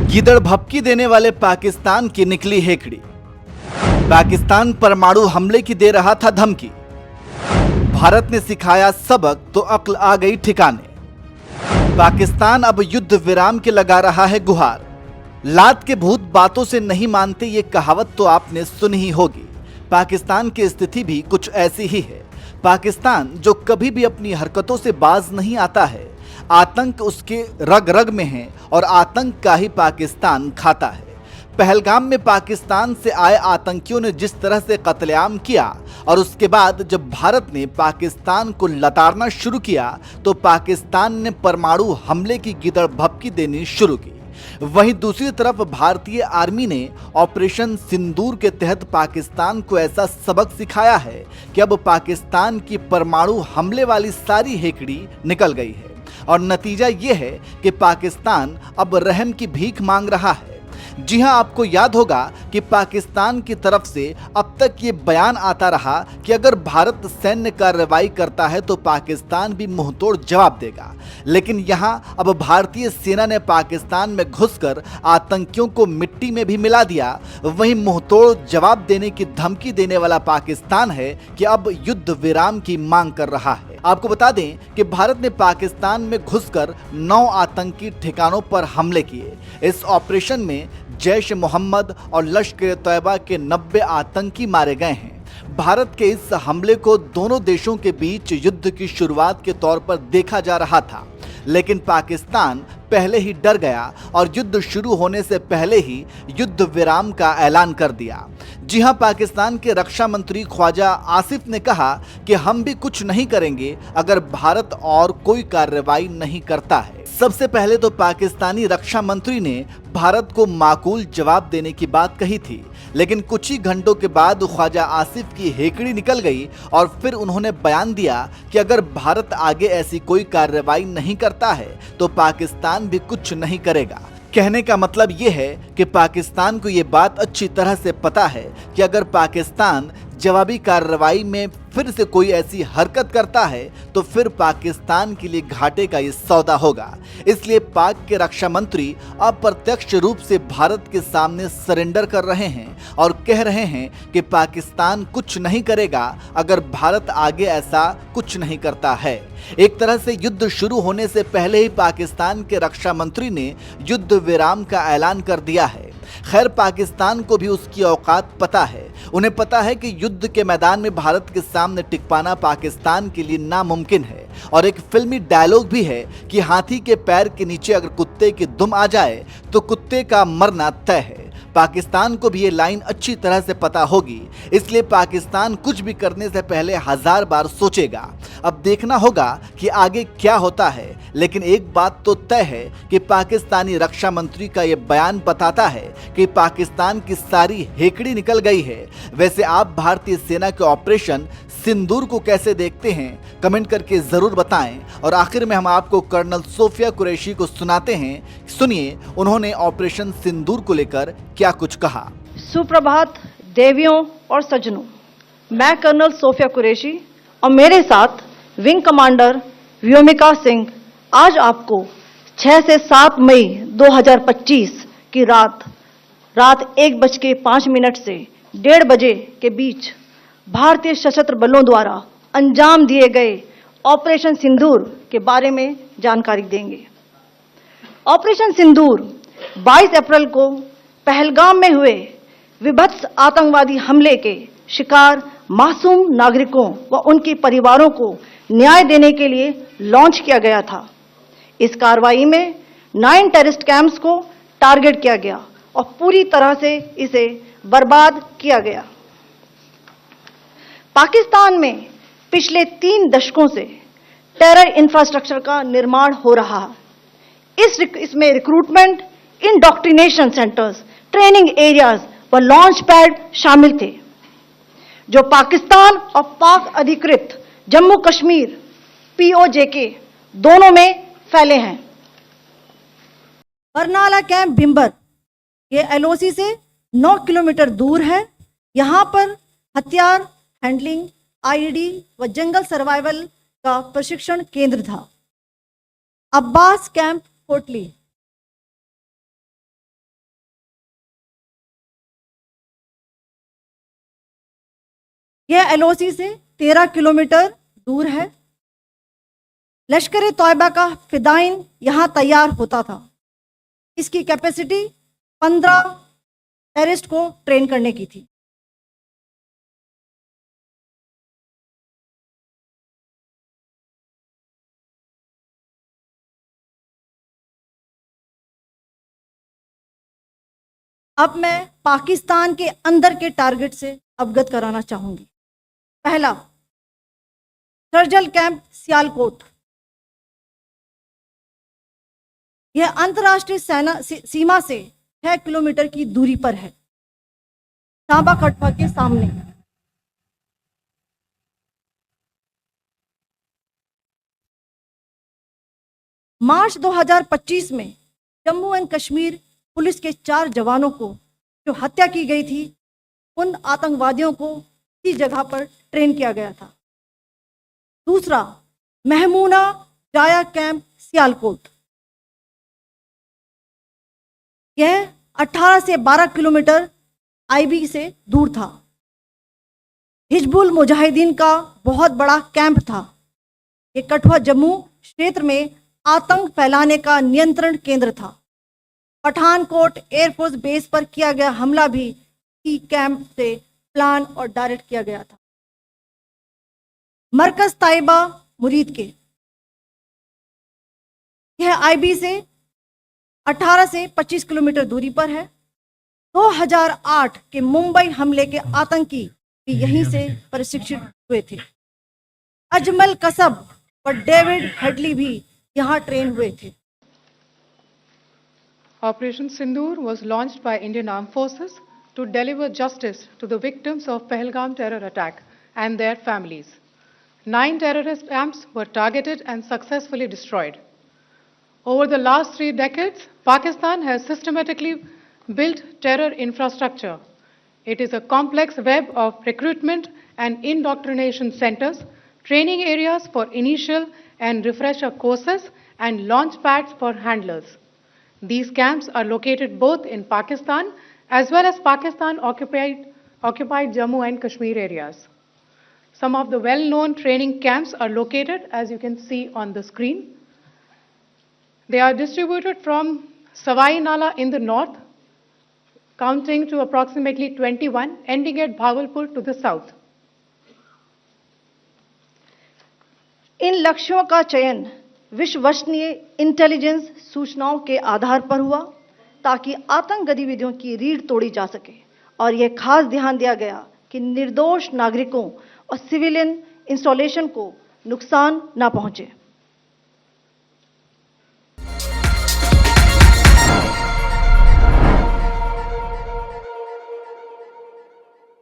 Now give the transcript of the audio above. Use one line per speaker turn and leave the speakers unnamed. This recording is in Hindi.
गीदड़ भभकी देने वाले पाकिस्तान की निकली हेकड़ी। पाकिस्तान परमाणु हमले की दे रहा था धमकी। भारत ने सिखाया सबक तो अक्ल आ गई ठिकाने। पाकिस्तान अब युद्ध विराम के लगा रहा है गुहार। लात के भूत बातों से नहीं मानते, ये कहावत तो आपने सुनी ही होगी। पाकिस्तान की स्थिति भी कुछ ऐसी ही है। पाकिस्तान जो कभी भी अपनी हरकतों से बाज नहीं आता है। आतंक उसके रग रग में है और आतंक का ही पाकिस्तान खाता है। पहलगाम में पाकिस्तान से आए आतंकियों ने जिस तरह से कत्लेआम किया और उसके बाद जब भारत ने पाकिस्तान को लताड़ना शुरू किया तो पाकिस्तान ने परमाणु हमले की गिदड़ भभकी देनी शुरू की। वहीं दूसरी तरफ भारतीय आर्मी ने ऑपरेशन सिंदूर के तहत पाकिस्तान को ऐसा सबक सिखाया है कि अब पाकिस्तान की परमाणु हमले वाली सारी हेकड़ी निकल गई है और नतीजा ये है कि पाकिस्तान अब रहम की भीख मांग रहा है। जी हां, आपको याद होगा कि पाकिस्तान की तरफ से अब तक ये बयान आता रहा कि अगर भारत सैन्य कार्रवाई करता है तो पाकिस्तान भी मुंहतोड़ जवाब देगा। लेकिन यहां अब भारतीय सेना ने पाकिस्तान में घुसकर आतंकियों को मिट्टी में भी मिला दिया। वहीं मुंहतोड़ जवाब देने की धमकी देने वाला पाकिस्तान है कि अब युद्ध विराम की मांग कर रहा है। आपको बता दें कि भारत ने पाकिस्तान में घुसकर 9 आतंकी ठिकानों पर हमले किए। इस ऑपरेशन में जैश मोहम्मद और लश्कर तैयबा के 90 आतंकी मारे गए हैं। भारत के इस हमले को दोनों देशों के बीच युद्ध की शुरुआत के तौर पर देखा जा रहा था, लेकिन पाकिस्तान पहले ही डर गया और युद्ध शुरू होने से पहले ही युद्ध विराम का ऐलान कर दिया। जी हां, पाकिस्तान के रक्षा मंत्री ख्वाजा आसिफ ने कहा कि हम भी कुछ नहीं करेंगे अगर भारत और कोई कार्रवाई नहीं करता है। सबसे पहले तो पाकिस्तानी रक्षा मंत्री ने भारत को माकूल जवाब देने की बात कही थी, लेकिन कुछ ही घंटों के बाद ख्वाजा आसिफ की हेकड़ी निकल गई और फिर उन्होंने बयान दिया कि अगर भारत आगे ऐसी कोई कार्रवाई नहीं करता है तो पाकिस्तान भी कुछ नहीं करेगा। कहने का मतलब ये है कि पाकिस्तान को ये बात अच्छी तरह से पता है कि अगर पाकिस्तान जवाबी कार्रवाई में फिर से कोई ऐसी हरकत करता है तो फिर पाकिस्तान के लिए घाटे का ये सौदा होगा। इसलिए पाक के रक्षा मंत्री अप्रत्यक्ष रूप से भारत के सामने सरेंडर कर रहे हैं और कह रहे हैं कि पाकिस्तान कुछ नहीं करेगा अगर भारत आगे ऐसा कुछ नहीं करता है। एक तरह से युद्ध शुरू होने से पहले ही पाकिस्तान के रक्षा मंत्री ने युद्ध विराम का ऐलान कर दिया है। खैर, पाकिस्तान को भी उसकी औकात पता है। उन्हें पता है कि युद्ध के मैदान में भारत के सामने टिक पाना पाकिस्तान के लिए नामुमकिन है और एक फिल्मी डायलॉग भी है कि हाथी के पैर के नीचे अगर कुत्ते की दुम आ जाए तो कुत्ते का मरना तय है। पाकिस्तान को भी ये लाइन अच्छी तरह से पता होगी, इसलिए पाकिस्तान कुछ भी करने से पहले 1000 बार सोचेगा। अब देखना होगा कि आगे क्या होता है, लेकिन एक बात तो तय है कि पाकिस्तानी रक्षा मंत्री का ये बयान बताता है कि पाकिस्तान की सारी हेकड़ी निकल गई है। वैसे आप भारतीय सेना के ऑपरेशन सिंदूर को कैसे देखते हैं, कमेंट करके जरूर बताएं। और आखिर में हम आपको कर्नल सोफिया कुरैशी को सुनाते हैं। सुनिए उन्होंने ऑपरेशन सिंदूर को लेकर क्या कुछ कहा।
सुप्रभात देवियों और सज्जनों, मैं कर्नल सोफिया कुरैशी और मेरे साथ विंग कमांडर व्योमिका सिंह आज आपको 6 से 7 मई 2025 की रात 1:05 से 1:30 बजे के बीच भारतीय सशस्त्र बलों द्वारा अंजाम दिए गए ऑपरेशन सिंदूर के बारे में जानकारी देंगे। ऑपरेशन सिंदूर 22 अप्रैल को पहलगाम में हुए विभत्स आतंकवादी हमले के शिकार मासूम नागरिकों व उनके परिवारों को न्याय देने के लिए लॉन्च किया गया था। इस कार्रवाई में 9 टेररिस्ट कैंप्स को टारगेट किया गया और पूरी तरह से इसे बर्बाद किया गया। पाकिस्तान में पिछले 3 दशकों से टेरर इंफ्रास्ट्रक्चर का निर्माण हो रहा है। इसमें recruitment, indoctrination centres, training areas व लॉन्च पैड शामिल थे, जो पाकिस्तान और पाक अधिकृत जम्मू कश्मीर POJK दोनों में फैले हैं। बरनाला कैंप भिंबर ये LOC से 9 किलोमीटर दूर है। यहाँ पर हथियार हैंडलिंग, IED व जंगल सर्वाइवल का प्रशिक्षण केंद्र था। अब्बास कैंप कोटली यह एलओसी से 13 किलोमीटर दूर है। लश्कर तौयबा का फिदाइन यहाँ तैयार होता था। इसकी कैपेसिटी 15 टेररिस्ट को ट्रेन करने की थी। अब मैं पाकिस्तान के अंदर के टारगेट से अवगत कराना चाहूंगी। पहला, सर्जिकल कैंप सियालकोट। यह अंतर्राष्ट्रीय सीमा से 6 किलोमीटर की दूरी पर है, सांबा कठवा के सामने। मार्च 2025 में जम्मू एंड कश्मीर पुलिस के 4 जवानों को जो हत्या की गई थी, उन आतंकवादियों को इस जगह पर ट्रेन किया गया था। दूसरा, महमूना जाया कैंप सियालकोट। यह 18 से 12 किलोमीटर आईबी से दूर था। हिजबुल मुजाहिदीन का बहुत बड़ा कैंप था। ये कठुआ जम्मू क्षेत्र में आतंक फैलाने का नियंत्रण केंद्र था। पठानकोट एयरफोर्स बेस पर किया गया हमला भी इसी कैंप से प्लान और डायरेक्ट किया गया था। मरकज ताइबा मुरीद के, यह आईबी से 18 से 25 किलोमीटर दूरी पर है। 2008 के मुंबई हमले के आतंकी भी यहीं से प्रशिक्षित हुए थे। अजमल कसब और डेविड हेडली भी यहाँ ट्रेन हुए थे।
Operation Sindoor was launched by Indian Armed Forces to deliver justice to the victims of Pahalgam terror attack and their families. 9 terrorist camps were targeted and successfully destroyed. Over the last 3 decades, Pakistan has systematically built terror infrastructure. It is a complex web of recruitment and indoctrination centers, training areas for initial and refresher courses, and launch pads for handlers. These camps are located both in Pakistan as well as Pakistan-occupied Jammu and Kashmir areas. Some of the well-known training camps are located, as you can see on the screen. They are distributed from Savai Nala in the north, counting to approximately 21, ending at Bhagalpur to the south.
इन लक्ष्यों का चयन विश्वसनीय इंटेलिजेंस सूचनाओं के आधार पर हुआ ताकि आतंक गतिविधियों की रीढ़ तोड़ी जा सके, और यह खास ध्यान दिया गया कि निर्दोष नागरिकों और सिविलियन इंस्टॉलेशन को नुकसान न पहुंचे।